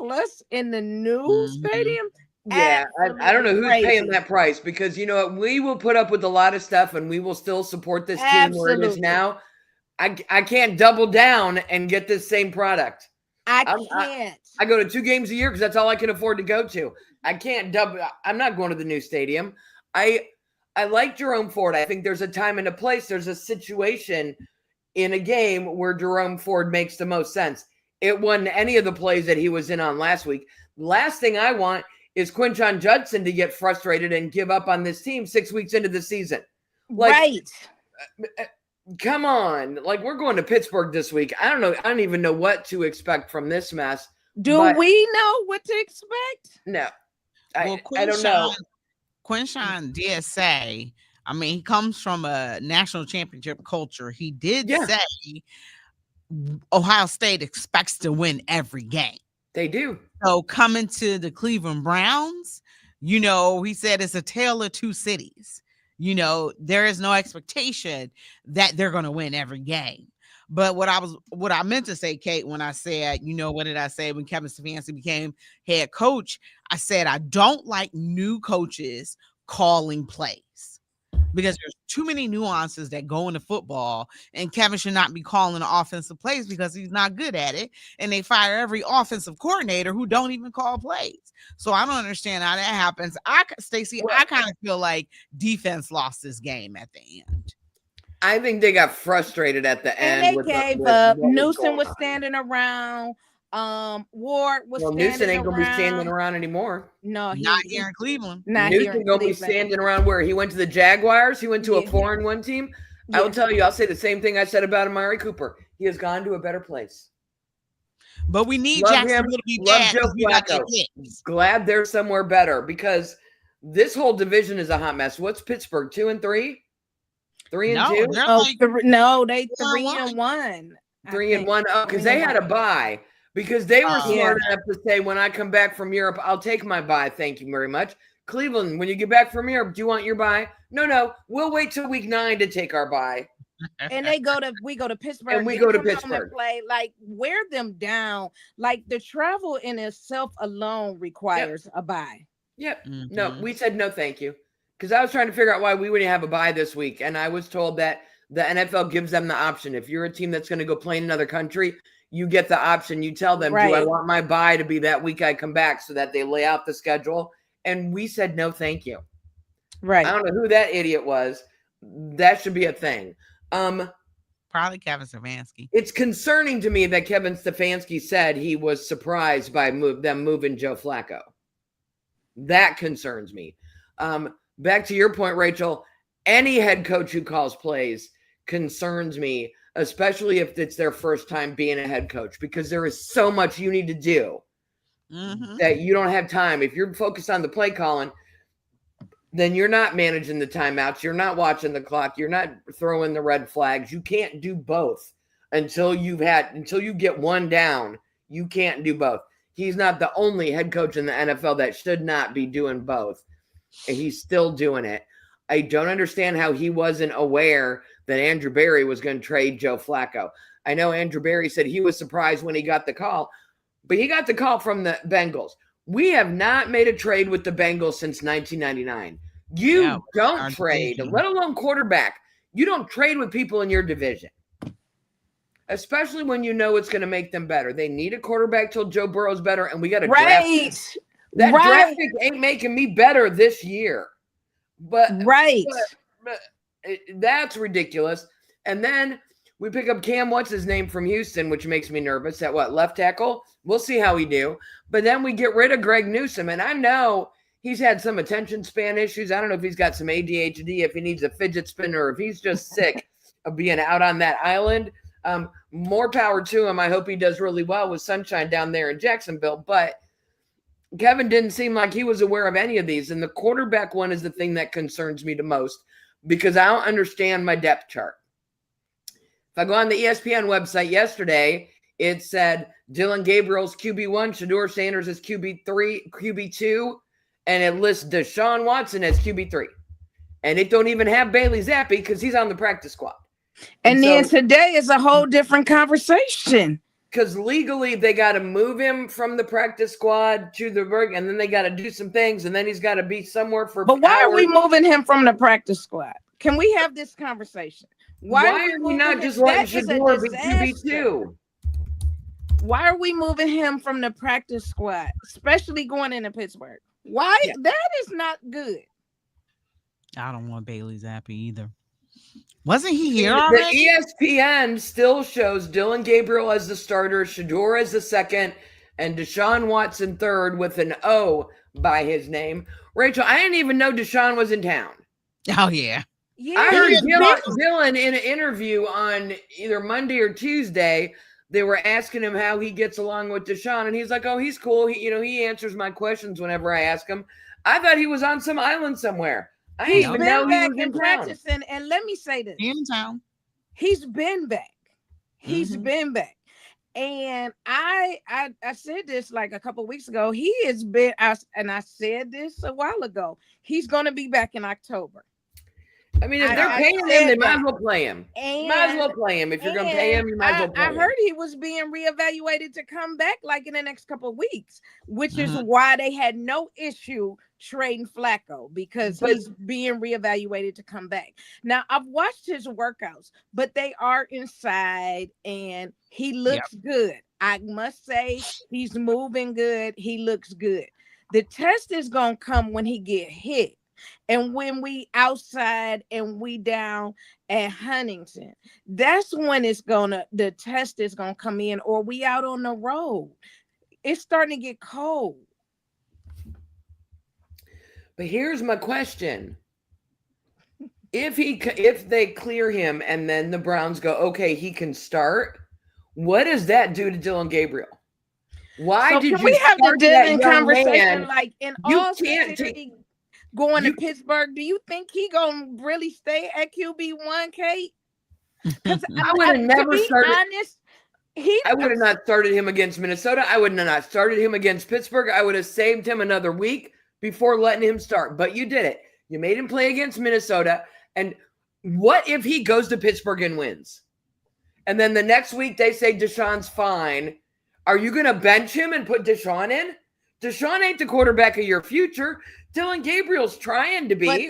plus in the new stadium. Yeah, I don't know who's crazy. paying that price, because you know what, we will put up with a lot of stuff and we will still support this team where it is now. I can't double down and get this same product. I can't. I go to 2 games a year because that's all I can afford to go to. I can't double. I'm not going to the new stadium. I like Jerome Ford. I think there's a time and a place. There's a situation in a game where Jerome Ford makes the most sense. It wasn't any of the plays that he was in on last week. Last thing I want is Quinshon Judson to get frustrated and give up on this team 6 weeks into the season. Right. Come on. Like, we're going to Pittsburgh this week. I don't know. I don't even know what to expect from this mess. Do we know what to expect? No. Well, I don't know. Quinshon did say, I mean, he comes from a national championship culture. He did say Ohio State expects to win every game. They do. So coming to the Cleveland Browns, you know, he said it's a tale of two cities. You know, there is no expectation that they're going to win every game. But what I meant to say, Kate, when I said, you know, what did I say when Kevin Stefanski became head coach? I said, I don't like new coaches calling plays because there's too many nuances that go into football, and Kevin should not be calling offensive plays because he's not good at it. And they fire every offensive coordinator who don't even call plays. So I don't understand how that happens. Stacey, I kind of feel like defense lost this game at the end. I think they got frustrated at the end. And they gave up. Newsom was standing around. Ward was standing Newsom ain't gonna be standing around anymore. No, not here in Cleveland. Newsom gonna be standing around where he went to the Jaguars. He went to a 4-1 team. Yeah. I will tell you, I'll say the same thing I said about Amari Cooper. He has gone to a better place. But we need Jacksonville to be bad. Glad they're somewhere better, because this whole division is a hot mess. What's Pittsburgh? 2-3? 3-2? No, they 3-1. 3-1. Oh, because they had a bye. Because they were smart enough to say, when I come back from Europe, I'll take my bye. Thank you very much. Cleveland, when you get back from Europe, do you want your bye? No. We'll wait till week 9 to take our bye. And we go to Pittsburgh. And we go to Pittsburgh. Play, like, wear them down. Like, the travel in itself alone requires a bye. Yep. Mm-hmm. No, we said no, thank you. Because I was trying to figure out why we wouldn't have a bye this week. And I was told that the NFL gives them the option. If you're a team that's going to go play in another country, you get the option. You tell them, do I want my bye to be that week I come back, so that they lay out the schedule? And we said, no, thank you. Right. I don't know who that idiot was. That should be a thing. Probably Kevin Stefanski. It's concerning to me that Kevin Stefanski said he was surprised by them moving Joe Flacco. That concerns me. Back to your point, Rachel, any head coach who calls plays concerns me, especially if it's their first time being a head coach, because there is so much you need to do that you don't have time. If you're focused on the play calling, then you're not managing the timeouts. You're not watching the clock. You're not throwing the red flags. You can't do both until you get one down. You can't do both. He's not the only head coach in the NFL that should not be doing both. And he's still doing it. I don't understand how he wasn't aware that Andrew Berry was going to trade Joe Flacco. I know Andrew Berry said he was surprised when he got the call, but he got the call from the Bengals. We have not made a trade with the Bengals since 1999. You don't trade, let alone quarterback. You don't trade with people in your division, especially when you know it's going to make them better. They need a quarterback till Joe Burrow's better, and we got a draft. That draft pick ain't making me better this year. But that's ridiculous. And then we pick up Cam, what's his name, from Houston, which makes me nervous. At what, left tackle? We'll see how he do. But then we get rid of Greg Newsome, and I know he's had some attention span issues. I don't know if he's got some ADHD, if he needs a fidget spinner, or if he's just sick of being out on that island. More power to him. I hope he does really well with Sunshine down there in Jacksonville. But Kevin didn't seem like he was aware of any of these. And the quarterback one is the thing that concerns me the most, because I don't understand my depth chart. If I go on the ESPN website yesterday, it said Dylan Gabriel's QB1, Shedeur Sanders is QB2, and it lists Deshaun Watson as QB3. And it don't even have Bailey Zappi because he's on the practice squad. And then today is a whole different conversation. because legally they got to move him from the practice squad to the work, and then they got to do some things, and then he's got to be somewhere for But why are we hours. moving him from the practice squad? Can we have this conversation? Why are we not just letting Shador be disaster. QB2? Why are we moving him from the practice squad, especially going into Pittsburgh? Why? Yeah. That is not good. I don't want Bailey Zappi either. Wasn't he here already? The ESPN still shows Dylan Gabriel as the starter, Shador as the second, and Deshaun Watson third with an O by his name. Rachel, I didn't even know Deshaun was in town. Oh, yeah. Yeah, I heard he's Dylan in an interview on either Monday or Tuesday. They were asking him how he gets along with Deshaun, and he's like, "Oh, he's cool. He answers my questions whenever I ask him." I thought he was on some island somewhere. I He's didn't even been know he back was in in town. practicing, and let me say this: In town. he's been back. He's Mhm. been back, and I said this like a couple weeks ago. He has been, and I said this a while ago. He's going to be back in October. I mean, if I- they're I paying him, said they might that. as well play him. And You might as well play him. If you're going to pay him, you might as well play I him. heard he was being reevaluated to come back like in the next couple of weeks, which is Mhm. why they had no issue trading Flacco, because But- he's being reevaluated to come back. Now, I've watched his workouts, but they are inside and he looks good. I must say he's moving good. He looks good. The test is going to come when he get hit. And when we outside and we down at Huntington, that's when the test is gonna come in, or we out on the road. It's starting to get cold. But here's my question. If they clear him and then the Browns go, okay, he can start, what does that do to Dylan Gabriel? Why So did can you we have the start that Dylan young conversation? man? Like in You all can't sincerity, going you- to Pittsburgh, do you think he gonna really stay at QB1, Kate? Because I would have never to be started. honest, I would have not started him against Minnesota. I would have not started him against Pittsburgh. I would have saved him another week before letting him start. But you did it. You made him play against Minnesota. And what if he goes to Pittsburgh and wins? And then the next week they say Deshaun's fine. Are you going to bench him and put Deshaun in? Deshaun ain't the quarterback of your future. Dylan Gabriel's trying to be. But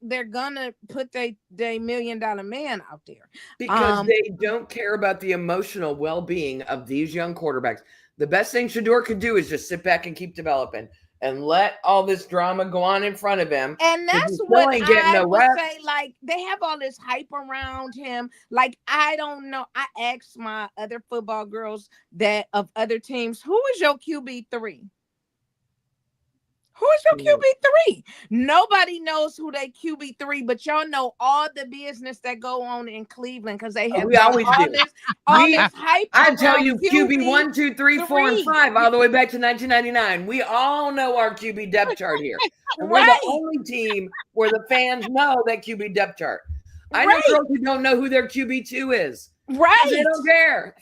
they're gonna put their $1 million man out there. Because they don't care about the emotional well-being of these young quarterbacks. The best thing Shador could do is just sit back and keep developing and let all this drama go on in front of him. And that's still what ain't getting I no would reps. say. Like, they have all this hype around him. Like, I don't know. I asked my other football girls that of other teams, who is your QB3? Who is your QB3? Nobody knows who they QB3, but y'all know all the business that go on in Cleveland because they have we always all do. this hype. I tell around you, QB 1, 2, 3, 4, and 3. 5, all the way back to 1999. We all know our QB depth chart here. And we're Right. the only team where the fans know that QB depth chart. I know Right. girls who don't know who their QB2 is. Right. They don't care.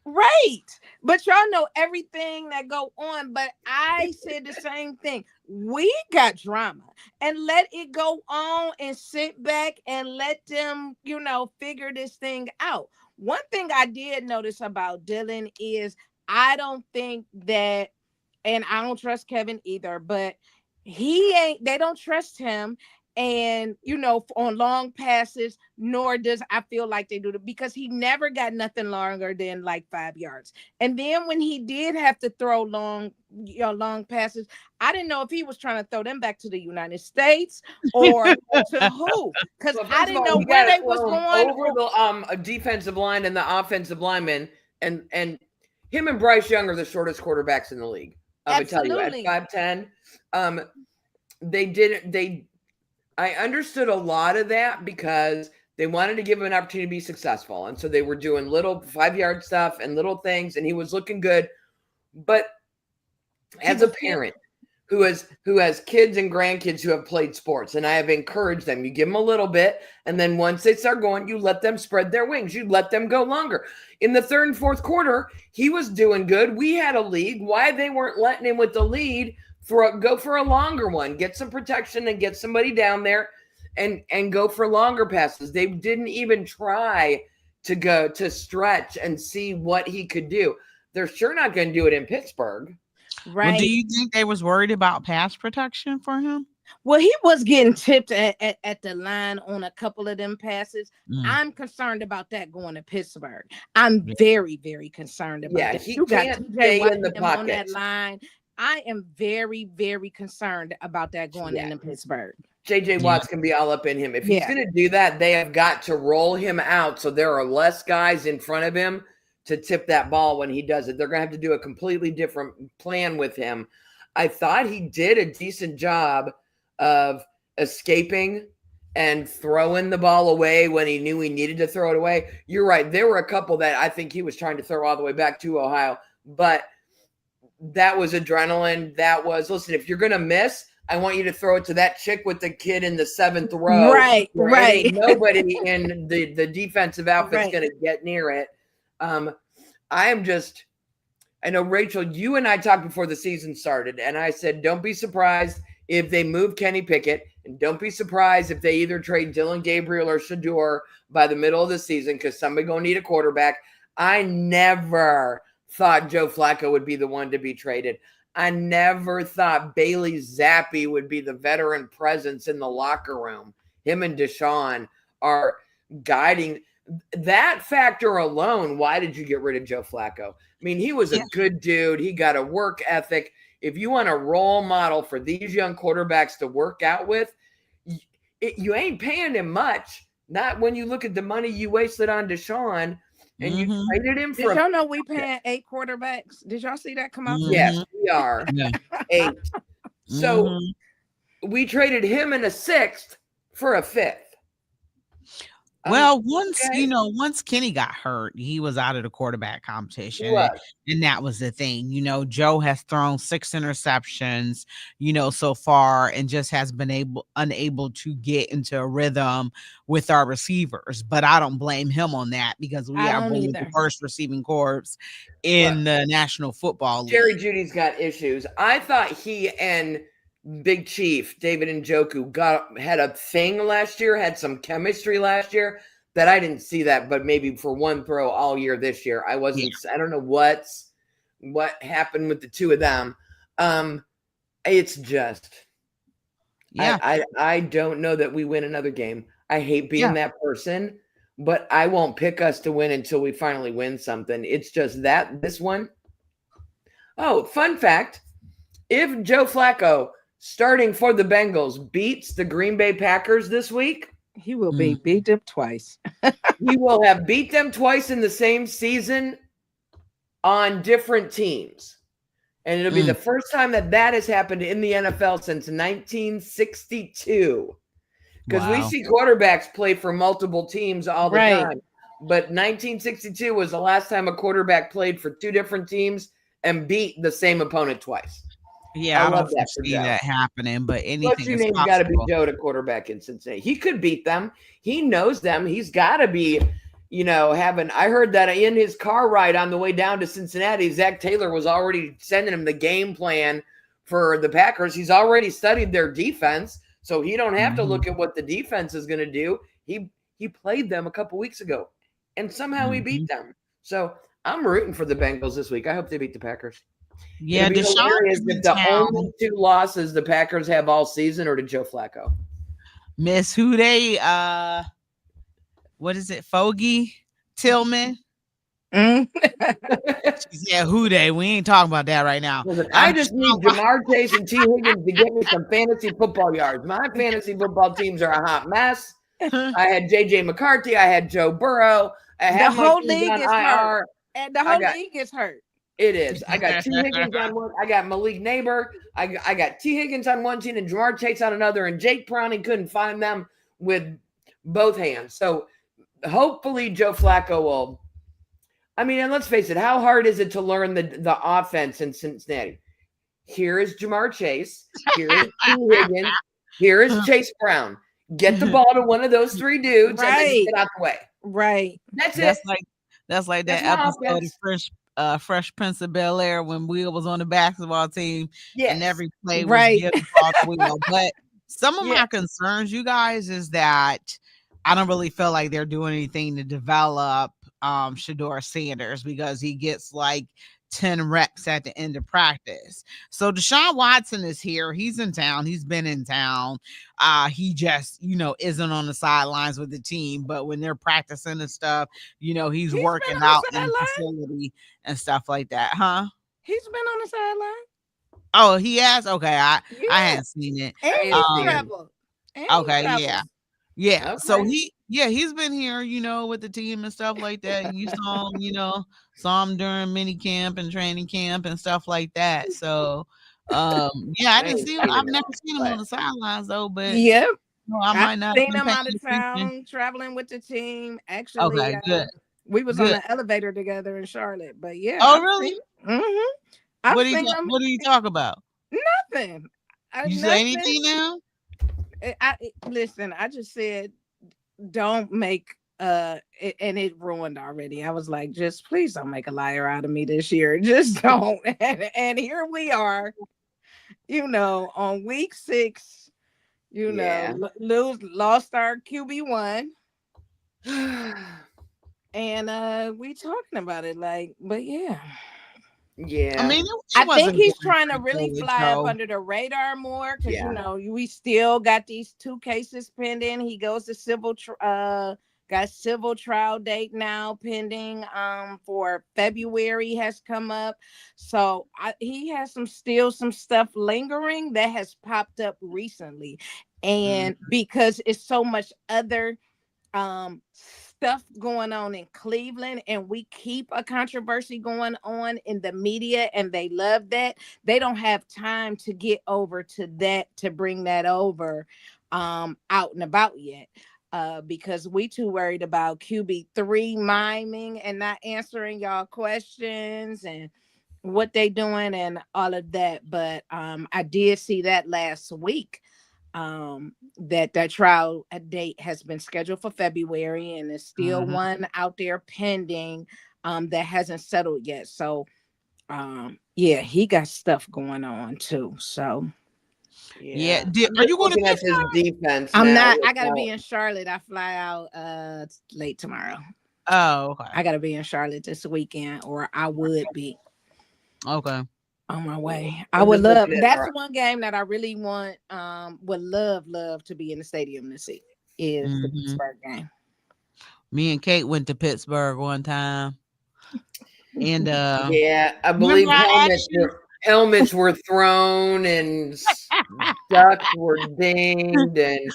Right. But y'all know everything that go on. But I said the same thing. We got drama, and let it go on and sit back and let them, figure this thing out. One thing I did notice about Dylan is I don't think that, and I don't trust Kevin either, but they don't trust him. And, on long passes, nor does I feel like they do it, because he never got nothing longer than like 5 yards. And then when he did have to throw long passes, I didn't know if he was trying to throw them back to the United States or to who, because I didn't know where they was going. Over the defensive line and the offensive lineman, and him and Bryce Young are the shortest quarterbacks in the league. I would tell you at 5'10". I understood a lot of that because they wanted to give him an opportunity to be successful. And so they were doing little 5-yard stuff and little things, and he was looking good. But as a parent who has kids and grandkids who have played sports, and I have encouraged them, you give them a little bit, and then once they start going, you let them spread their wings. You let them go longer. In the third and fourth quarter, he was doing good. We had a lead. Why they weren't letting him with the lead? Go for a longer one, get some protection and get somebody down there and go for longer passes. They didn't even try to go to stretch and see what he could do. They're sure not going to do it in Pittsburgh. Well, do Right. you think they was worried about pass protection for him? Well, he was getting tipped at the line on a couple of them passes. Mm, I'm concerned about that going to Pittsburgh. I'm yeah. very, very concerned about Yeah, that. he You got can't TJ stay Watt in the him on that pocket. line. I am very, very concerned about that going Yeah. into Pittsburgh. JJ Yeah. Watts can be all up in him. If he's Yeah. going to do that, they have got to roll him out so there are less guys in front of him to tip that ball when he does it. They're going to have to do a completely different plan with him. I thought he did a decent job of escaping and throwing the ball away when he knew he needed to throw it away. You're right. There were a couple that I think he was trying to throw all the way back to Ohio, but that was adrenaline. That was, listen, if you're going to miss, I want you to throw it to that chick with the kid in the 7th row. Right, right. Nobody in the defensive outfit's Right. going to get near it. I know, Rachel, you and I talked before the season started, and I said, don't be surprised if they move Kenny Pickett, and don't be surprised if they either trade Dylan Gabriel or Shador by the middle of the season because somebody going to need a quarterback. I never thought Joe Flacco would be the one to be traded. I never thought Bailey Zappi would be the veteran presence in the locker room. Him and Deshaun are guiding. That factor alone, why did you get rid of Joe Flacco? I mean, he was a good dude. He got a work ethic. If you want a role model for these young quarterbacks to work out with, you ain't paying him much. Not when you look at the money you wasted on Deshaun and you traded him for. Did y'all know we paying 8 quarterbacks? Did y'all see that come out? Yes, we are. Yeah. 8. So we traded him in a 6th for a 5th. Well, once Kenny got hurt, he was out of the quarterback competition. And that was the thing. Joe has thrown 6 interceptions, so far, and just has been unable to get into a rhythm with our receivers. But I don't blame him on that because we have one of the worst receiving corps in the National Football League. Jerry Jeudy's got issues. I thought he and Big Chief, David Njoku, had a thing last year, had some chemistry last year that I didn't see that, but maybe for one throw all year this year. I don't know what happened with the two of them. It's just, I don't know that we win another game. I hate being that person, but I won't pick us to win until we finally win something. It's just this one. Oh, fun fact. If Joe Flacco, starting for the Bengals, beats the Green Bay Packers this week, he will be beat them twice. He will have beat them twice in the same season on different teams. And it'll be the first time that has happened in the NFL since 1962. Because we see quarterbacks play for multiple teams all the time. But 1962 was the last time a quarterback played for 2 different teams and beat the same opponent twice. Yeah, I don't see that happening, but anything is possible. Got to be Joe to quarterback in Cincinnati. He could beat them. He knows them. He's got to be, having. I heard that in his car ride on the way down to Cincinnati, Zach Taylor was already sending him the game plan for the Packers. He's already studied their defense, so he don't have to look at what the defense is going to do. He played them a couple weeks ago, and somehow he beat them. So I'm rooting for the Bengals this week. I hope they beat the Packers. Yeah, Deshaun is the only 2 losses the Packers have all season, or to Joe Flacco. Miss who they what is it? Fogey Tillman. She said who they. We ain't talking about that right now. Listen, I just need Jamar Chase and T. Higgins to get me some fantasy football yards. My fantasy football teams are a hot mess. I had JJ McCarthy. I had Joe Burrow. The whole league is hurt. And the whole league is hurt. It is. I got T. Higgins on one. I got Malik Neighbor. I got T. Higgins on one team and Jamar Chase on another. And Jake Browning couldn't find them with both hands. So hopefully Joe Flacco will. I mean, and let's face it, how hard is it to learn the offense in Cincinnati? Here is Jamar Chase. Here is T. Higgins. Here is Chase Brown. Get the ball to one of those 3 dudes and then get out the way. Right. That's like that episode of Fresh Prince of Bel-Air when Will was on the basketball team and every play was getting ball to Will. But some of my concerns, you guys, is that I don't really feel like they're doing anything to develop Shador Sanders because he gets like 10 reps at the end of practice. So Deshaun Watson is here. He's in town. He's been in town. He just, isn't on the sidelines with the team, but when they're practicing and stuff, he's He's been working on out the in the sideline. facility and stuff like that. Huh? He's been on the sideline. Oh, he has? Okay. I Yeah, hadn't seen it. and I he didn't see him. traveled. And he Okay, yeah. travels. Yeah. So Okay. he's been here, with the team and stuff like that. You saw him, saw him during mini camp and training camp and stuff like that. So yeah, I I didn't ain't see him. seen I've him at never all. seen him on But the sidelines though, but Yep. I I've might not have seen been him paying out of attention. town traveling with the team. Actually, Okay, good. we was on Good. the elevator together in Charlotte. But yeah, Oh, I've really? seen. I've seen him. What did he talk about? Nothing. You say Nothing. anything now? Listen. I just said, don't make and it ruined already. I was like, just please don't make a liar out of me this year. Just don't. And here we are. On week 6. yeah. Lost our QB1. And we talking about it like, but yeah. I Yeah. mean, I it think wasn't he's going trying to really straightforward, fly up Joe. under the radar more because Yeah. we still got these 2 cases pending. He goes to got civil trial date now pending for February has come up. So he has some stuff lingering that has popped up recently. Mhm. And because it's so much other stuff going on in Cleveland, and we keep a controversy going on in the media, and they love that. They don't have time to get over to that, to bring that over out and about yet. Because we too worried about QB3 miming and not answering y'all questions and what they doing and all of that. But I did see that last week, that trial date has been scheduled for February, and there's still Mhm. one out there pending that hasn't settled yet. So yeah, he got stuff going on too. So Yeah. Yeah. I'm Are just you going to looking at this Pittsburgh? defense I'm now not. I gotta be without in Charlotte. I fly out late tomorrow. Oh, okay. I gotta be in Charlotte this weekend, or I would be Okay. on my way. I I'm would just love. looking at That's our one game that I really want. Would love to be in the stadium to see, is the Mhm. Pittsburgh game. Me and Kate went to Pittsburgh one time, and yeah, I remember believe I asked you? helmets were thrown and ducks were dinged and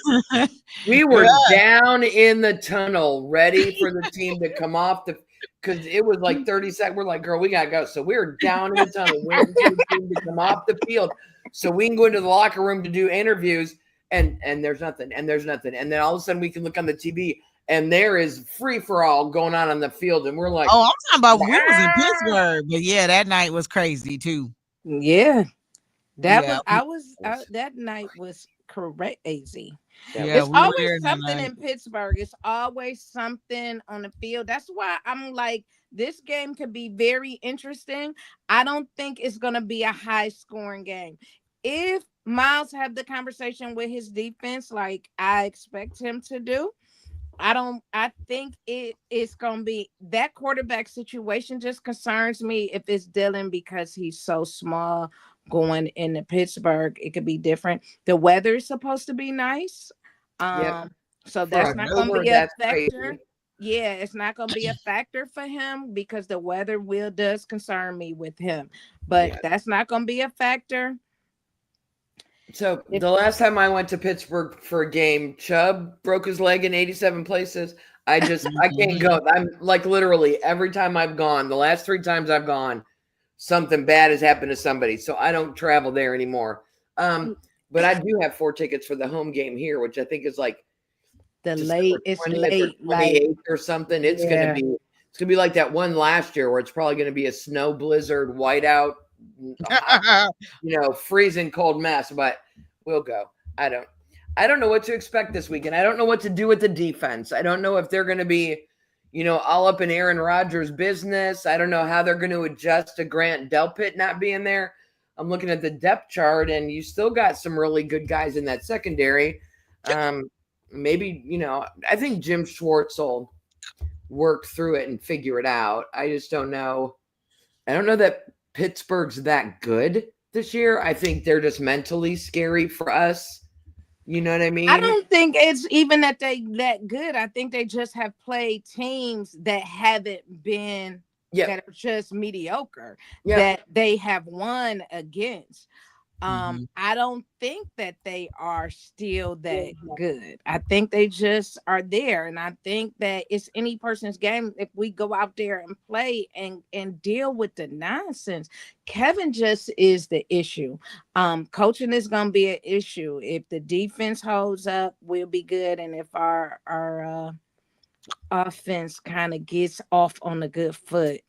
we Yeah. were down in the tunnel ready for the team to come off the because it was like 30 seconds. We're like, girl, we gotta go. So we were down in the tunnel waiting for the team to come off the field so we can go into the locker room to do interviews and there's nothing and there's nothing. And then all of a sudden we can look on the TV and there is free for all going on the field. And we're like, Oh, I'm talking about when we was in ah! Pittsburgh, but yeah, that night was crazy too. Yeah, that Yeah, was. I was. That night was crazy. That yeah, was It's we were always there that something night. in Pittsburgh. It's always something on the field. That's why I'm like, this game could be very interesting. I don't think it's gonna be a high scoring game. If Miles have the conversation with his defense, like I expect him to do, I think it's gonna be that quarterback situation just concerns me if it's Dylan because he's so small going into Pittsburgh. It could be different. The weather is supposed to be nice. Yep. So For that's not gonna October, be a that's factor. crazy. Yeah, it's not gonna be a factor for him because the weather will does concern me with him. But Yeah. that's not gonna be a factor. So If the last time I went to Pittsburgh for a game, Chubb broke his leg in 87 places. I can't Mhm. go. I'm like literally every time I've gone, the last 3 times I've gone, something bad has happened to somebody. So I don't travel there anymore. But I do have 4 tickets for the home game here, which I think is like the December late, it's 20th or late, like 28th or something. yeah. It's gonna be like that one last year where it's probably gonna be a snow blizzard, whiteout, hot, freezing cold mess, but we'll go. I don't I don't know what to expect this weekend. I don't know what to do with the defense. I don't know if they're going to be, all up in Aaron Rodgers' business. I don't know how they're going to adjust to Grant Delpit not being there. I'm looking at the depth chart, and you still got some really good guys in that secondary. Maybe, I think Jim Schwartz will work through it and figure it out. I just don't know. I don't know that Pittsburgh's that good this year. I think they're just mentally scary for us. You know what I I mean? don't think it's even that they that good. I think they just have played teams that haven't been Yep. that are just mediocre Yep. that they have won against. Mhm. I don't think that they are still that good. I think they just are there, and I think that it's any person's game if we go out there and play and deal with the nonsense. Kevin just is the issue. Coaching is going to be an issue. If the defense holds up, we'll be good, and if our offense kind of gets off on a good foot,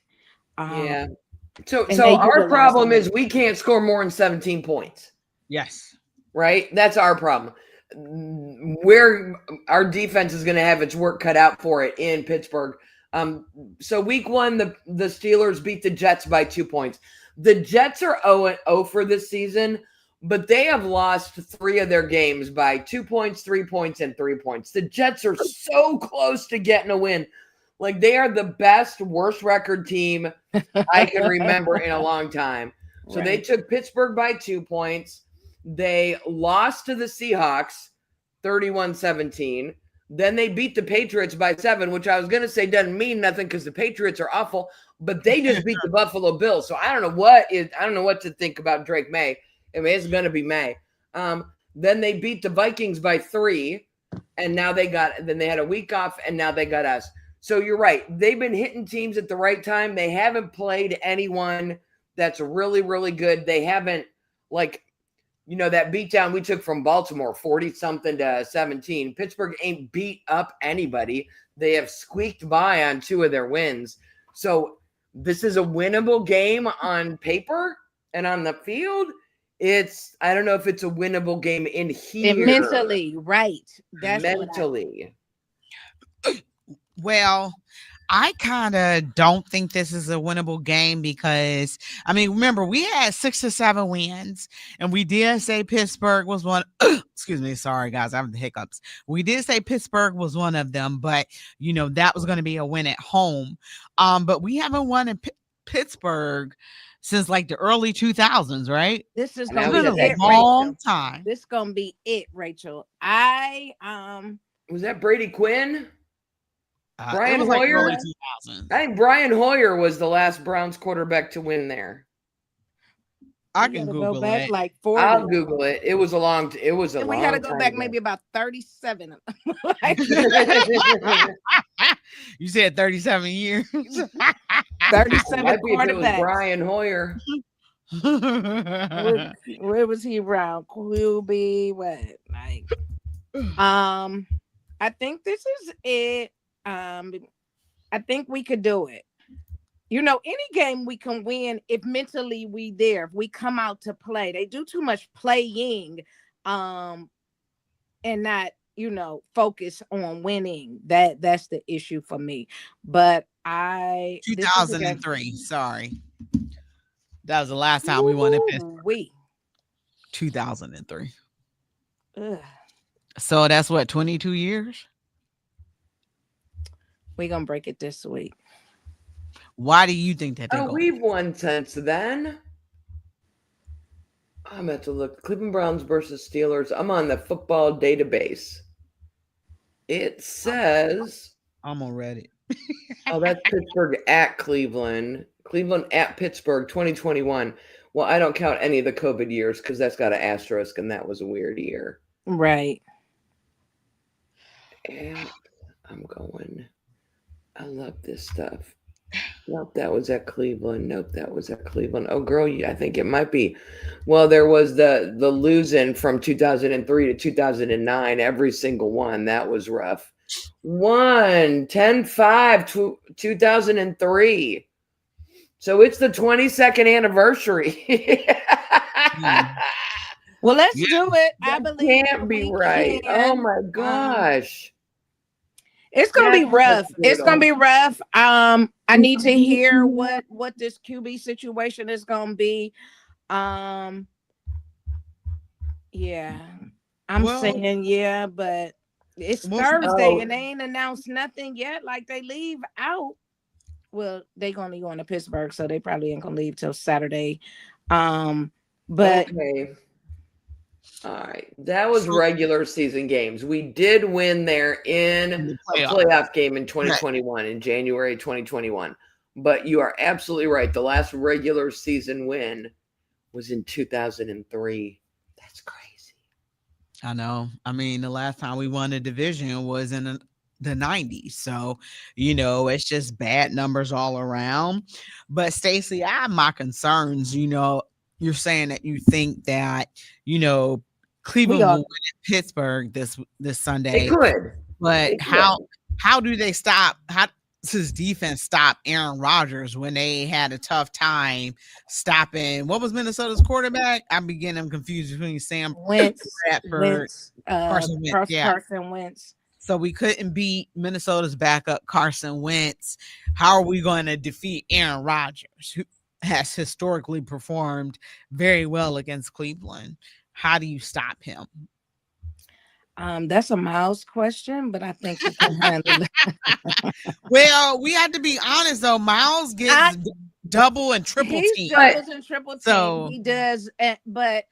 um, Yeah. So and so they our utilize the problem run. is we can't score more than 17 points, Yes. right? That's our problem. Where our defense is going to have its work cut out for it in Pittsburgh. So week 1 the Steelers beat the Jets by 2 points. The Jets are 0-0 for this season, but they have lost 3 of their games by 2 points, 3 points and 3 points. The Jets are so close to getting a win. Like they are the best worst record team I can remember in a long time. So they Right. took Pittsburgh by 2 points. They lost to the Seahawks 31-17. Then they beat the Patriots by 7, which I was going to say doesn't mean nothing because the Patriots are awful, but they just beat the Buffalo Bills. So I don't know what to think about Drake May. I mean, it's going to be May. Then they beat the Vikings by 3, and then they had a week off, and now they got us. So you're right. They've been hitting teams at the right time. They haven't played anyone that's really, really good. They haven't, like, that beatdown we took from Baltimore, 40 something to 17. Pittsburgh ain't beat up anybody. They have squeaked by on 2 of their wins. So this is a winnable game on paper and on the field. I don't know if it's a winnable game in And here mentally, right. That's what I mentally. Well, I kind of don't think this is a winnable game because, I mean, remember, we had 6 to 7 wins, and we did say Pittsburgh was one. Excuse me. Sorry, guys. I have the hiccups. We did say Pittsburgh was one of them, but, that was going to be a win at home. But we haven't won in Pittsburgh since like the early 2000s, right? this is And It's gonna now we been be got a that it, long Rachel. time. This gonna be it, Rachel. I Was that Brady Quinn? It Brian was like early Hoyer? 2000s. I think Brian Hoyer was the last Browns quarterback to win there. I we can gotta go Google back it. like 40 I'll of Google them. it. It was a And we gotta long go time back ago. maybe about 37 of them. Like You said 37 years. It 37 might be if it was quarterbacks. Brian Hoyer. Where was he around? QB, what? Like, I think this is it. I think we could do it. Any game we can win if mentally we there, if we come out to play. They do too much playing, um, and not, focus on winning. That's the issue for me. But this is a game. 2003. Sorry. That was the last time we won in Pittsburgh. We 2003. So that's what, 22 years? we gonna break it this week. Why do you think that they're Oh, going? we've won since then. I'm about to look. Cleveland Browns versus Steelers. I'm on the football database. It says, I'm on Reddit. oh, that's Pittsburgh at Cleveland. Cleveland at Pittsburgh 2021. Well, I don't count any of the COVID years because that's got an asterisk and that was a weird year. Right. And I'm going. I love this stuff. Nope, that was at Cleveland. Nope, that was at Cleveland. Oh, girl, I think it might be. Well, there was the losing from 2003 to 2009. Every single one. That was rough. 10-5, 2003. So it's the 22nd anniversary. Well, let's Yeah. do it. I That believe can't be we right. can. Oh my gosh. It's gonna be Yes, rough. let's do It's it gonna all. be rough. I need to hear what this QB situation is gonna be. Um, yeah, I'm Well, saying yeah, but it's well, Thursday Oh, and they ain't announced nothing yet. Like they leave out. well, they gonna be going to Pittsburgh, so they probably ain't gonna leave till Saturday. Um, but Okay. All right. That was So regular season games. We did win there in in the a playoff. playoff game in Right. 2021, in January 2021. But you are absolutely right. The last regular season win was in 2003. That's crazy. I know. I mean, the last time we won a division was in the 90s. So, it's just bad numbers all around. But Stacey, I have my concerns. You're saying that you think that, you know, we Cleveland will all win at Pittsburgh this They Sunday. could. But They how could. how do they stop how does his defense stop Aaron Rodgers when they had a tough time stopping what was Minnesota's quarterback? I'm beginning confused between Sam Wentz, Bradford, Carson Wentz. Yeah. Carson Wentz. So we couldn't beat Minnesota's backup Carson Wentz. How are we going to defeat Aaron Rodgers, who has historically performed very well against Cleveland? How do you stop him? That's a Miles question, but I think he can handle it. Well, we have to be honest though. Miles gets double and triple He's team. doubles and triple team. So He does, but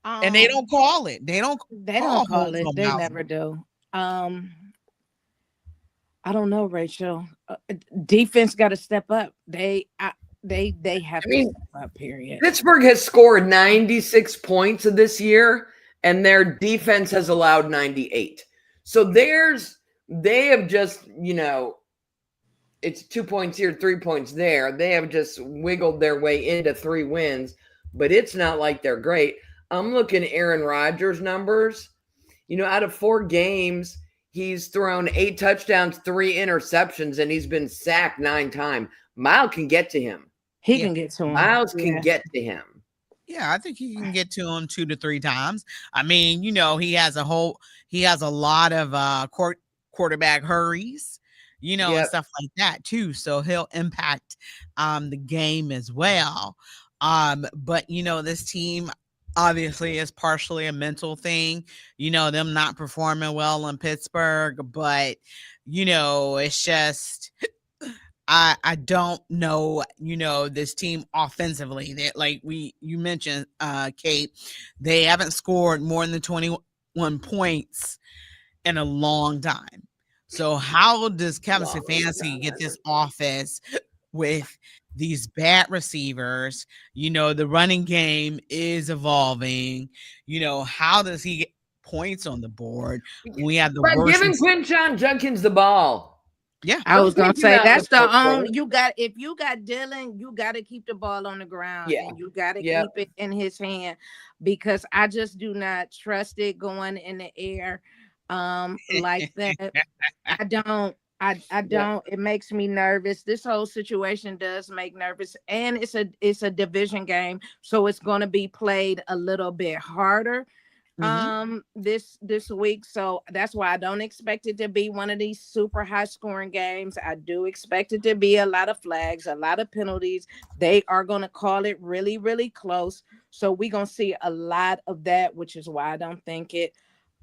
and they don't call it. They don't they call don't call holds it. on They Miles. never do. I don't know, Rachel. Defense got to step up. They have I to mean, step up. Period. Pittsburgh has scored 96 points this year, and their defense has allowed 98. So they have just, it's 2 points here, 3 points there. They have just wiggled their way into 3 wins, but it's not like they're great. I'm looking at Aaron Rodgers' numbers. Out of 4 games, he's thrown 8 touchdowns, 3 interceptions, and he's been sacked 9 times. Miles can get to him. He can get to him. Miles can get to him. Yeah, I think he can get to him 2 to 3 times. I mean, he has a lot of quarterback hurries, and stuff like that too. So he'll impact the game as well. But this team obviously is partially a mental thing, them not performing well in Pittsburgh, but it's just I don't know, this team offensively that like you mentioned, Kate, they haven't scored more than 21 points in a long time. So how does Kevin Stefanski get this offense with these bad receivers? The running game is evolving. How does he get points on the board when we have the worst? Giving Quinshon Judkins the ball. Yeah, I was gonna say that's the only if you got Dylan, you got to keep the ball on the ground, and you got to keep it in his hand, because I just do not trust it going in the air like that. I don't. It makes me nervous. This whole situation does make nervous, and it's a division game, so it's going to be played a little bit harder this week. So that's why I don't expect it to be one of these super high scoring games. I do expect it to be a lot of flags, a lot of penalties. They are going to call it really, really close. So we're going to see a lot of that, which is why I don't think it.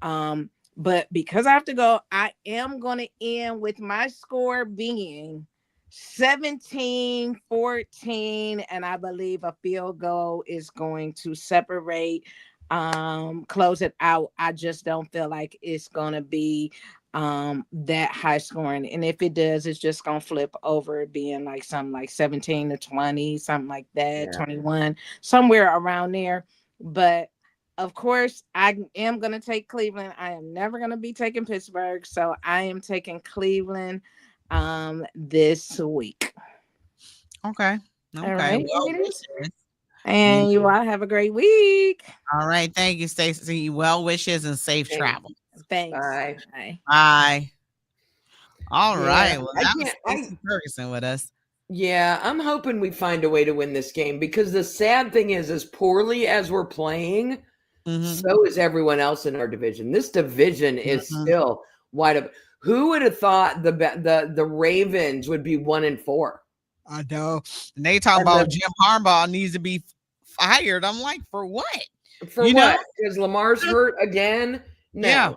But because I have to go, I am going to end with my score being 17-14, and I believe a field goal is going to separate, close it out. I just don't feel like it's going to be that high scoring, and if it does, it's just going to flip over, being like something like 17-20, something like that, 21, somewhere around there. But of course, I am going to take Cleveland. I am never going to be taking Pittsburgh. So I am taking Cleveland this week. Okay. All right. Well, and you all have a great week. All right. Thank you, Stacey. Well wishes and safe travel. Thanks. Bye. Bye. All right. Well, that was Stacey Ferguson with us. Yeah, I'm hoping we find a way to win this game, because the sad thing is, as poorly as we're playing, so is everyone else in our division. This division is still wide open. Who would have thought the Ravens would be 1-4? I know. And they talk about Jim Harbaugh needs to be fired. I'm like, for what? For what? Because Lamar's hurt again? No. Yeah.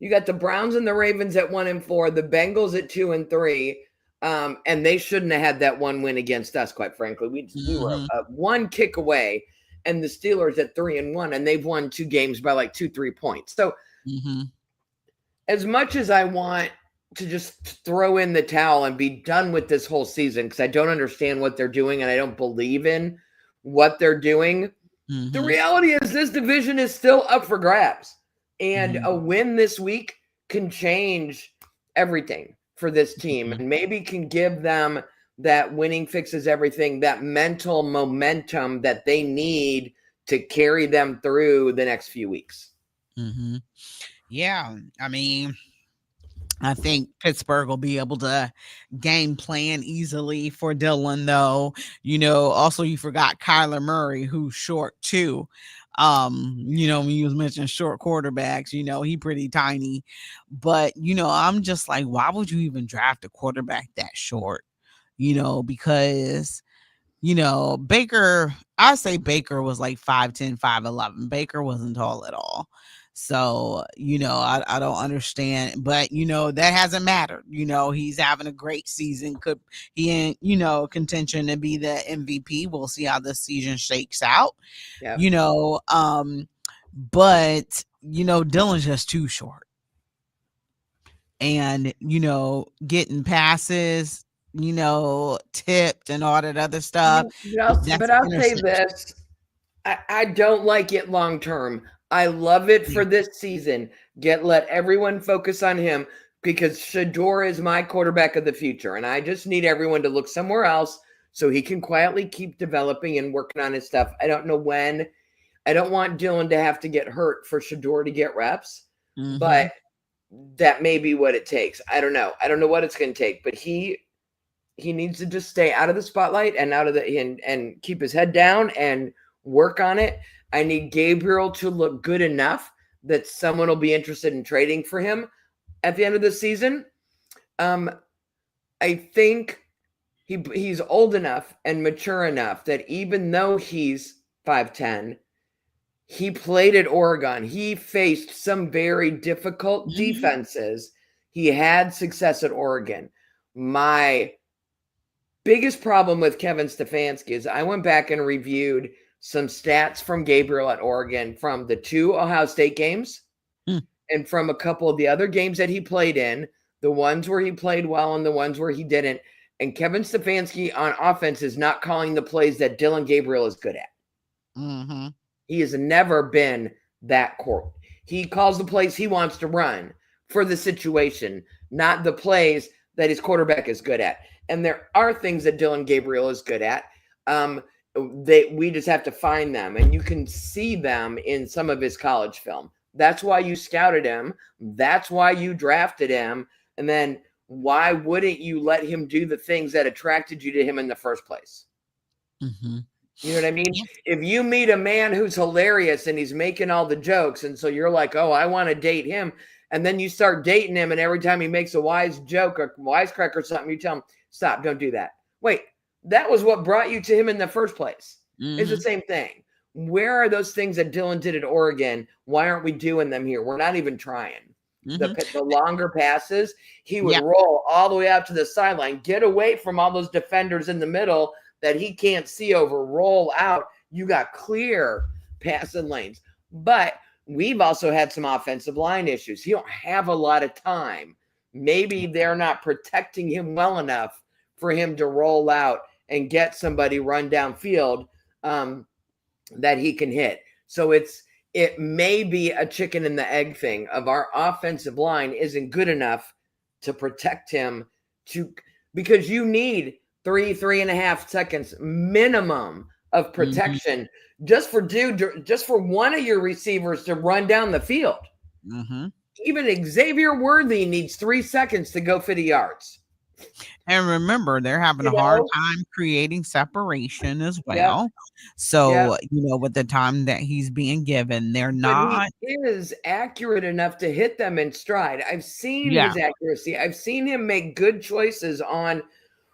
You got the Browns and the Ravens at 1-4, the Bengals at 2-3. And they shouldn't have had that one win against us, quite frankly. We were Mhm. one kick away, and the Steelers at 3-1, and they've won 2 games by like 2-3 points. So Mhm. as much as I want to just throw in the towel and be done with this whole season, because I don't understand what they're doing and I don't believe in what they're doing, the Mhm. reality is this division is still up for grabs. And Mhm. a win this week can change everything for this team Mhm. and maybe can give them that winning fixes everything, that mental momentum that they need to carry them through the next few weeks. Mhm. Yeah, I mean, I think Pittsburgh will be able to game plan easily for Dylan, though. Also you forgot Kyler Murray, who's short too. When you was mentioning short quarterbacks, he pretty tiny. But I'm just like, why would you even draft a quarterback that short? Because Baker, I say Baker was like 5'10", 5'11". Baker wasn't tall at all. So, I don't understand, but that hasn't mattered. He's having a great season. Could he in, contention to be the MVP. We'll see how this season shakes out. Yep. You know, but Dylan's just too short. And getting passes, tipped and all that other stuff. That's But I'll say interception. this. I don't like it long term. I love it Yeah. for this season. Let everyone focus on him because Shador is my quarterback of the future. And I just need everyone to look somewhere else so he can quietly keep developing and working on his stuff. I don't know when. I don't want Dylan to have to get hurt for Shador to get reps, but Mhm. that may be what it takes. I don't know. I don't know what it's going to take, but he needs to just stay out of the spotlight and out of the and keep his head down and work on it. I need Gabriel to look good enough that someone will be interested in trading for him at the end of the season. Um, I think he's old enough and mature enough that even though he's 5'10", he played at Oregon. He faced some very difficult Mhm. defenses. He had success at Oregon. My biggest problem with Kevin Stefanski is I went back and reviewed some stats from Gabriel at Oregon from the 2 Ohio State games Mm. and from a couple of the other games that he played in, the ones where he played well and the ones where he didn't. And Kevin Stefanski on offense is not calling the plays that Dylan Gabriel is good at. Mhm. He has never been that court. He calls the plays he wants to run for the situation, not the plays that his quarterback is good at. And there are things that Dylan Gabriel is good at. We just have to find them, and you can see them in some of his college film. That's why you scouted him. That's why you drafted him. And then why wouldn't you let him do the things that attracted you to him in the first place? Mhm. You know what I mean? Yeah. If you meet a man who's hilarious and he's making all the jokes, and so you're like, oh, I want to date him. And then you start dating him, and every time he makes a wise joke or wisecrack or something, you tell him, stop, don't do that. Wait, that was what brought you to him in the first place. It's the Mhm. same thing. Where are those things that Dylan did at Oregon? Why aren't we doing them here? We're not even trying. Mhm. The longer passes, he would Yeah. roll all the way out to the sideline, get away from all those defenders in the middle that he can't see over, roll out. You got clear passing lanes. But we've also had some offensive line issues. He don't have a lot of time. Maybe they're not protecting him well enough for him to roll out and get somebody run downfield that he can hit. So it may be a chicken and the egg thing of our offensive line isn't good enough to protect him to because you need 3.5 seconds minimum of Mhm. protection just for one of your receivers to run down the field. Mhm. Even Xavier Worthy needs 3 seconds to go 50 yards. And remember, they're having You a hard know? time creating separation as Yep. well. Yep. So, with the time that he's being given, they're But he not. is accurate enough to hit them in stride. I've seen Yeah. his accuracy. I've seen him make good choices on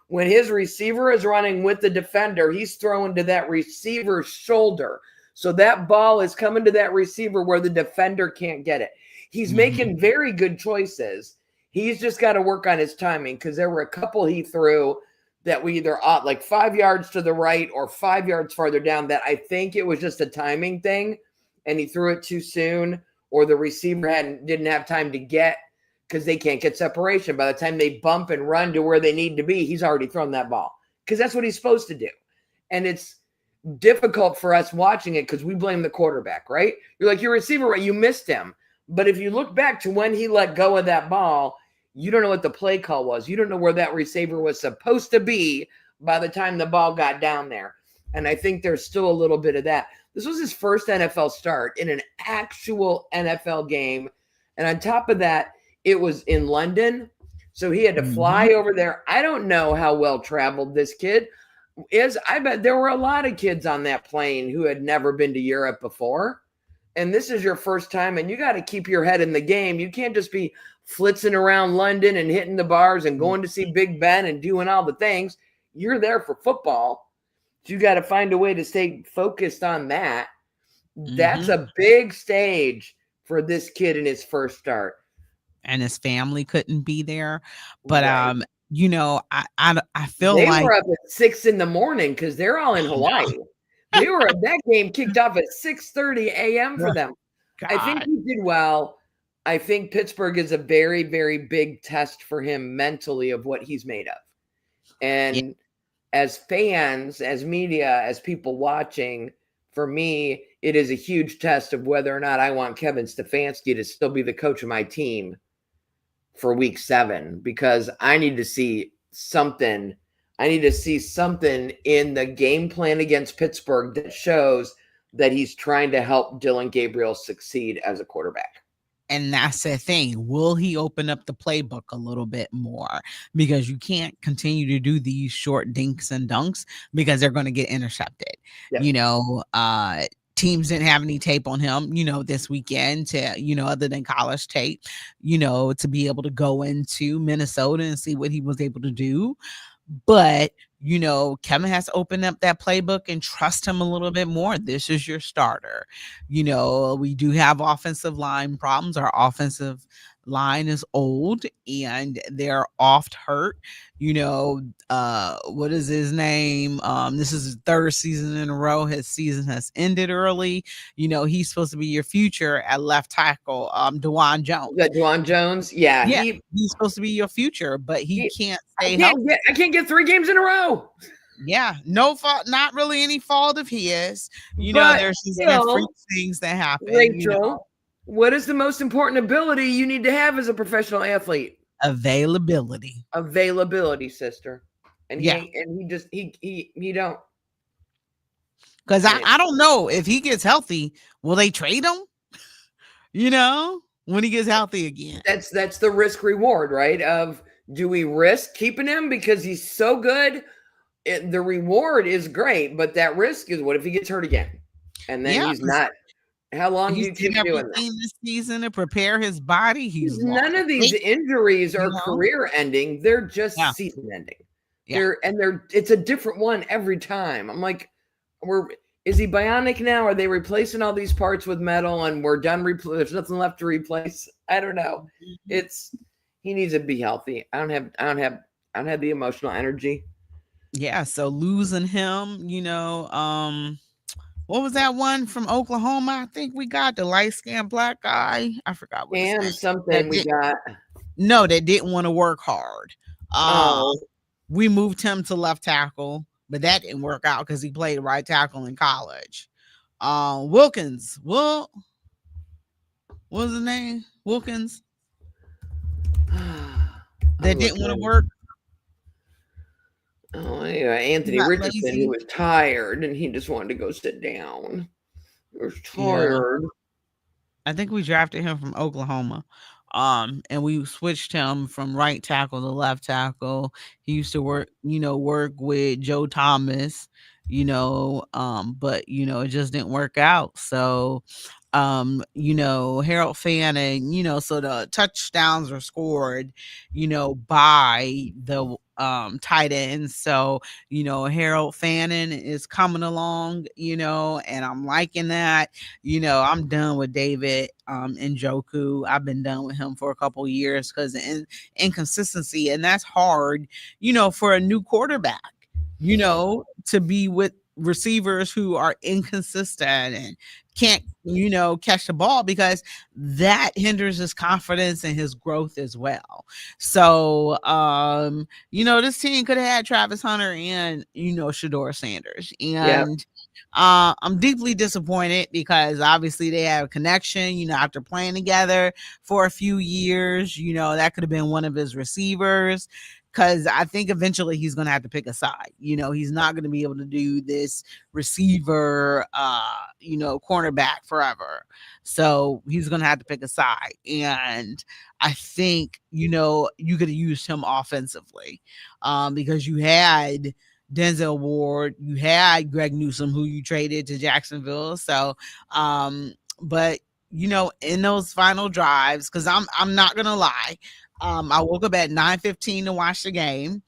when his receiver is running with the defender, he's throwing to that receiver's shoulder. So that ball is coming to that receiver where the defender can't get it. He's Mhm. making very good choices. He's just got to work on his timing because there were a couple he threw that we either like 5 yards to the right or 5 yards farther down that I think it was just a timing thing and he threw it too soon or the receiver didn't have time to get because they can't get separation. By the time they bump and run to where they need to be, he's already thrown that ball because that's what he's supposed to do. And it's difficult for us watching it because we blame the quarterback, right? You're like, your receiver, right? You missed him. But if you look back to when he let go of that ball, you don't know what the play call was. You don't know where that receiver was supposed to be by the time the ball got down there. And I think there's still a little bit of that. This was his first NFL start in an actual NFL game. And on top of that, it was in London. So he had to fly over there. I don't know how well traveled this kid is. I bet there were a lot of kids on that plane who had never been to Europe before. And this is your first time, and you got to keep your head in the game. You can't just be flitzing around London and hitting the bars and going to see Big Ben and doing all the things. You're there for football. So you got to find a way to stay focused on that. That's a big stage for this kid in his first start. And his family couldn't be there. But I feel they like were up at 6 a.m. because they're all in Hawaii. That game kicked off at 6:30 a.m. for them. God. I think he did well. I think Pittsburgh is a very, very big test for him mentally of what he's made of. And as fans, as media, as people watching, for me, it is a huge test of whether or not I want Kevin Stefanski to still be the coach of my team for week 7, because I need to see something. I need to see something in the game plan against Pittsburgh that shows that he's trying to help Dylan Gabriel succeed as a quarterback. And that's the thing. Will he open up the playbook a little bit more? Because you can't continue to do these short dinks and dunks because they're going to get intercepted. Yep. Teams didn't have any tape on him, this weekend to, other than college tape, to be able to go into Minnesota and see what he was able to do. But, Kevin has to open up that playbook and trust him a little bit more. This is your starter. We do have offensive line problems. Our offensive line is old and they're oft hurt. What is his name? This is his 3rd season in a row. His season has ended early. He's supposed to be your future at left tackle. Dewan Jones. Dewan Jones? Yeah. He's supposed to be your future, but he can't stay healthy. I can't get 3 games in a row. Yeah, no fault, not really any fault of his. There's just freak things that happen. Rachel, what is the most important ability you need to have as a professional athlete? Availability. Availability, sister. And he don't. Because I don't know if he gets healthy, will they trade him? When he gets healthy again. That's the risk reward, right? Of do we risk keeping him because he's so good? The reward is great, but that risk is what if he gets hurt again? And then he's not. How long do you keep doing this season to prepare his body? None of these injuries are career ending. They're just season ending. Yeah. It's a different one every time. I'm like, is he bionic now? Are they replacing all these parts with metal and we're done? There's nothing left to replace. I don't know. He needs to be healthy. I don't have the emotional energy. Yeah. So losing him, what was that one from Oklahoma? I think we got the light-skinned black guy. I forgot what his name. Something we got. No, they didn't want to work hard. We moved him to left tackle, but that didn't work out because he played right tackle in college. Wilkins. What was his name? Wilkins. That didn't want to work. Oh, yeah, Anthony Richardson, he was tired and he just wanted to go sit down. He was tired. Yeah. I think we drafted him from Oklahoma. And we switched him from right tackle to left tackle. He used to work with Joe Thomas, but it just didn't work out. So Harold Fanning, so the touchdowns are scored, by the tight ends. So, Harold Fanning is coming along, and I'm liking that. I'm done with David Njoku. I've been done with him for a couple years because inconsistency, and that's hard, for a new quarterback, to be with receivers who are inconsistent and can't, catch the ball, because that hinders his confidence and his growth as well. So, this team could have had Travis Hunter and, Shador Sanders. Yeah. And I'm deeply disappointed because obviously they have a connection, after playing together for a few years, that could have been one of his receivers. Because I think eventually he's going to have to pick a side. He's not going to be able to do this receiver, cornerback forever. So he's going to have to pick a side. And I think, you could have used him offensively, because you had Denzel Ward, you had Greg Newsome, who you traded to Jacksonville. So, but in those final drives, because I'm not gonna lie, I woke up at 9:15 to watch the game,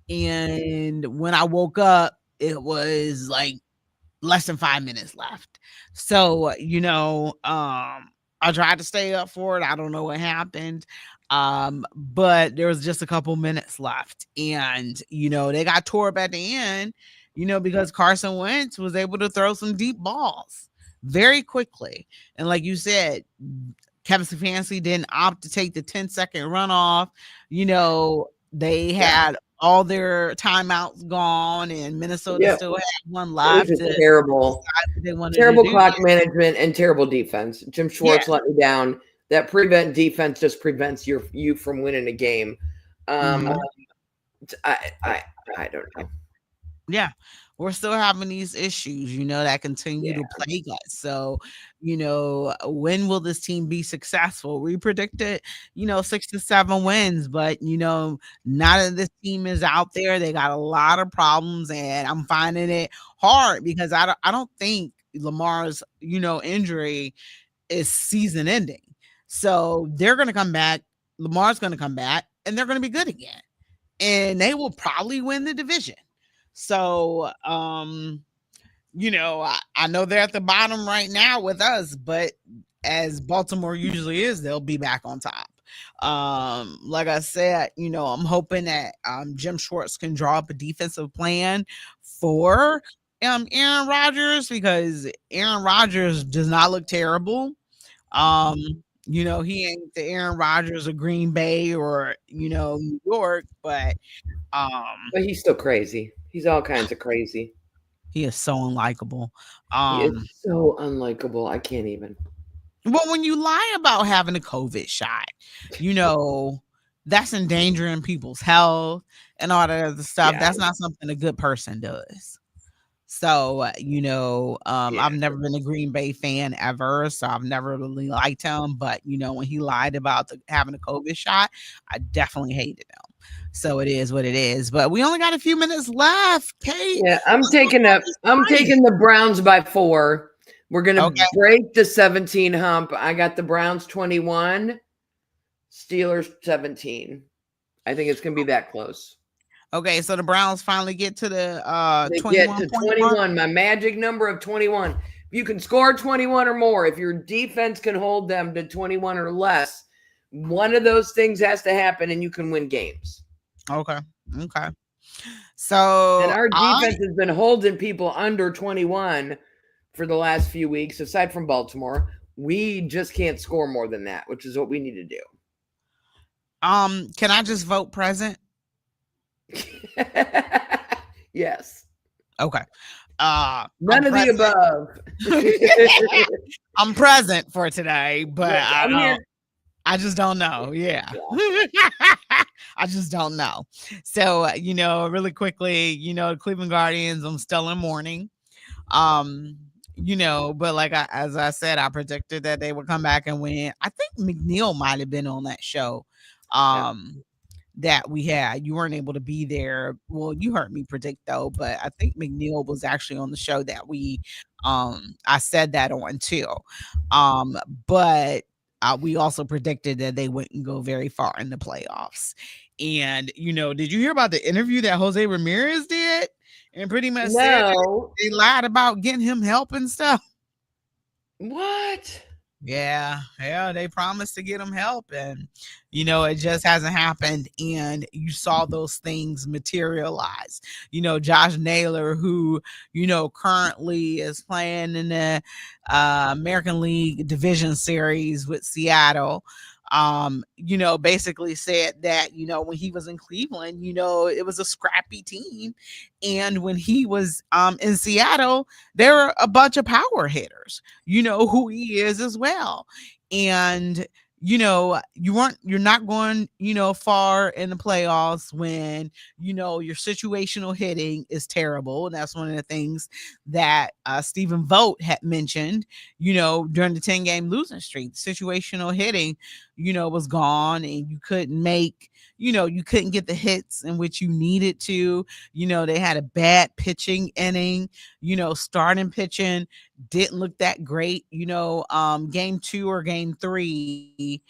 and when I woke up, it was like less than 5 minutes left. So, I tried to stay up for it. I don't know what happened. But there was just a couple minutes left. And, they got tore up at the end, because Carson Wentz was able to throw some deep balls very quickly. And like you said, Kevin Stefanski didn't opt to take the 10-second runoff. They had all their timeouts gone, and Minnesota still had one It was left. just To terrible, decide what they wanted to terrible do. clock management and terrible defense. Jim Schwartz Yeah. let me down. That prevent defense just prevents you from winning a game. Mhm. I don't know. Yeah, we're still having these issues, that continue Yeah. to plague us. So, when will this team be successful? We predicted, 6 to 7 wins, but now that this team is out there, they got a lot of problems, and I'm finding it hard because I don't think Lamar's, injury is season ending. So they're gonna come back, Lamar's gonna come back, and they're gonna be good again. And they will probably win the division. So, I know they're at the bottom right now with us, but as Baltimore usually is, they'll be back on top. Like I said, I'm hoping that Jim Schwartz can draw up a defensive plan for Aaron Rodgers, because Aaron Rodgers does not look terrible. Um, he ain't the Aaron Rodgers of Green Bay or, New York, but But he's still crazy. He's all kinds of crazy. he is so unlikable. He is so unlikable. I can't even. Well, when you lie about having a COVID shot, that's endangering people's health and all that other stuff. Yeah. That's not something a good person does. So, I've never been a Green Bay fan ever, so I've never really liked him. But when he lied about having a COVID shot, I definitely hated him. So it is what it is. But we only got a few minutes left, Kate. Yeah, I'm taking the Browns by 4. We're gonna break the 17 hump. I got the Browns 21, Steelers 17. I think it's gonna be that close. Okay, so the Browns finally get to the They 21 get to point mark. 21, my magic number of 21. If you can score 21 or more, if your defense can hold them to 21 or less, one of those things has to happen and you can win games. Okay. So And our defense has been holding people under 21 for the last few weeks, aside from Baltimore. We just can't score more than that, which is what we need to do. Can I just vote present? Yes. Okay. None of the above. I'm present for today, but Yes, I just don't know. Yeah. I just don't know. So, really quickly, the Cleveland Guardians, I'm still in mourning. But as I said, I predicted that they would come back and win. I think McNeil might have been on that show. That we had. You weren't able to be there. Well, you heard me predict though, but I think McNeil was actually on the show that we I said that on too. Um, but we also predicted that they wouldn't go very far in the playoffs. And did you hear about the interview that Jose Ramirez did? And pretty much said that No. they lied about getting him help and stuff. What? Yeah, yeah, they promised to get him help, and it just hasn't happened. And you saw those things materialize. Josh Naylor, who currently is playing in the American League Division Series with Seattle. Basically said that when he was in Cleveland, it was a scrappy team, and when he was in Seattle, there were a bunch of power hitters. Who he is as well. And you're not going, far in the playoffs when, your situational hitting is terrible. And that's one of the things that Stephen Vogt had mentioned, during the 10-game losing streak. Situational hitting, was gone, and you couldn't get the hits in which you needed to. They had a bad pitching inning, starting pitching didn't look that great. Game 2 or game 3,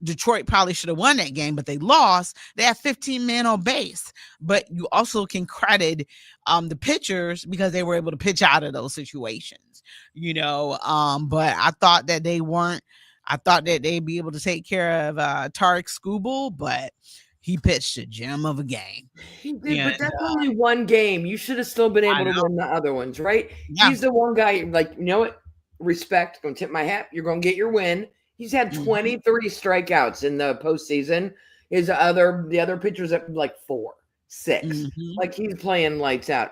Detroit probably should have won that game, but they lost. They had 15 men on base, but you also can credit the pitchers because they were able to pitch out of those situations. But I thought that they weren't. I thought that they'd be able to take care of Tarek Skubal, but he pitched a gem of a game. He did, And but that's only one game. You should have still been I able to know, win the other ones, right? yeah. He's the one guy, like, you know what? Respect. Gonna tip my hat. You're gonna get your win. He's had Mhm, 20, 30 strikeouts in the postseason. The other pitchers at like 4, 6. mhm. Like he's playing lights out.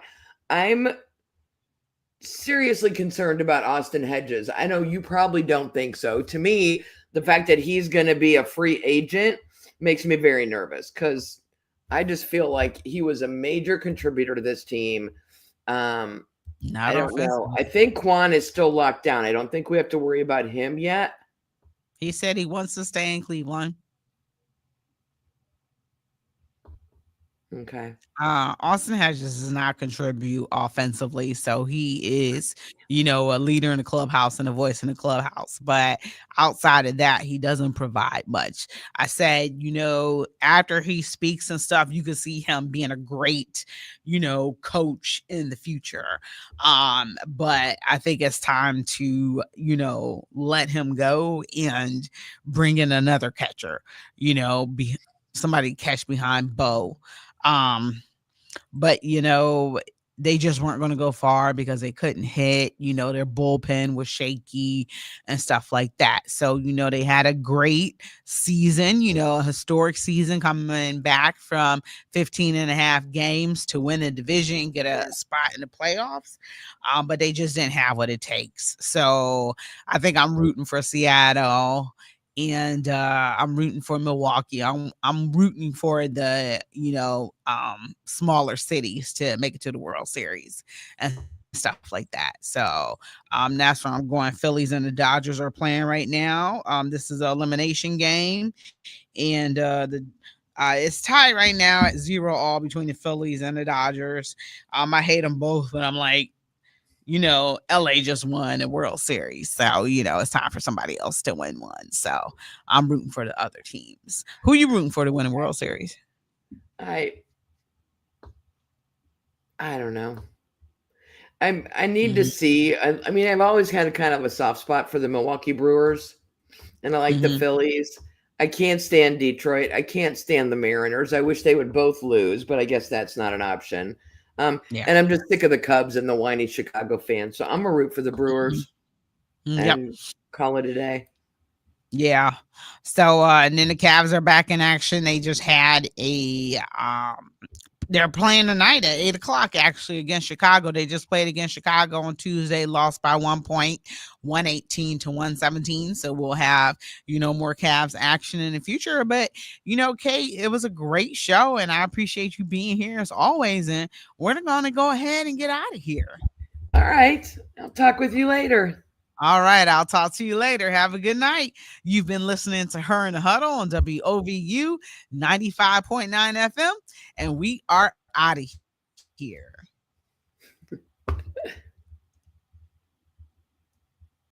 I'm seriously concerned about Austin Hedges. I know you probably don't think so. To me, the fact that he's going to be a free agent makes me very nervous because I just feel like he was a major contributor to this team. I Not don't know. offensively. I think Quan is still locked down. I don't think we have to worry about him yet. He said he wants to stay in Cleveland. Okay. Austin Hedges does not contribute offensively, so he is, a leader in the clubhouse and a voice in the clubhouse. But outside of that, he doesn't provide much. I said, after he speaks and stuff, you can see him being a great, coach in the future. But I think it's time to, let him go and bring in another catcher. Be somebody catch behind Bo. Um, but they just weren't going to go far because they couldn't hit. Their bullpen was shaky and stuff like that. So they had a great season, a historic season, coming back from 15 and a half games to win a division, get a spot in the playoffs. But they just didn't have what it takes. So I think I'm rooting for Seattle, and I'm rooting for Milwaukee. I'm rooting for the smaller cities to make it to the World Series and stuff like that. So that's where I'm going. Phillies and the Dodgers are playing right now. This is an elimination game, and the it's tied right now at 0-all between the Phillies and the Dodgers. I hate them both, but I'm like, LA just won a World Series. So, it's time for somebody else to win one. So I'm rooting for the other teams. Who you rooting for to win a World Series? I I don't know. I need to Hmm. see. I mean, I've always had a kind of a soft spot for the Milwaukee Brewers, and I like the Hmm. Phillies. I can't stand Detroit. I can't stand the Mariners. I wish they would both lose, but I guess that's not an option. Yeah. And I'm just sick of the Cubs and the whiny Chicago fans. So I'm a root for the Mhm. Brewers Yep. and call it a day. Yeah. So and then the Cavs are back in action. They just had a they're playing tonight at 8 o'clock actually against Chicago. They just played against Chicago on Tuesday, lost by 1 point, 118 to 117. So we'll have, more Cavs action in the future. But, Kate, it was a great show, and I appreciate you being here as always. And we're going to go ahead and get out of here. All right. I'll talk with you later. All right. I'll talk to you later. Have a good night. You've been listening to Her in the Huddle on WOVU 95.9 FM, and we are out of here.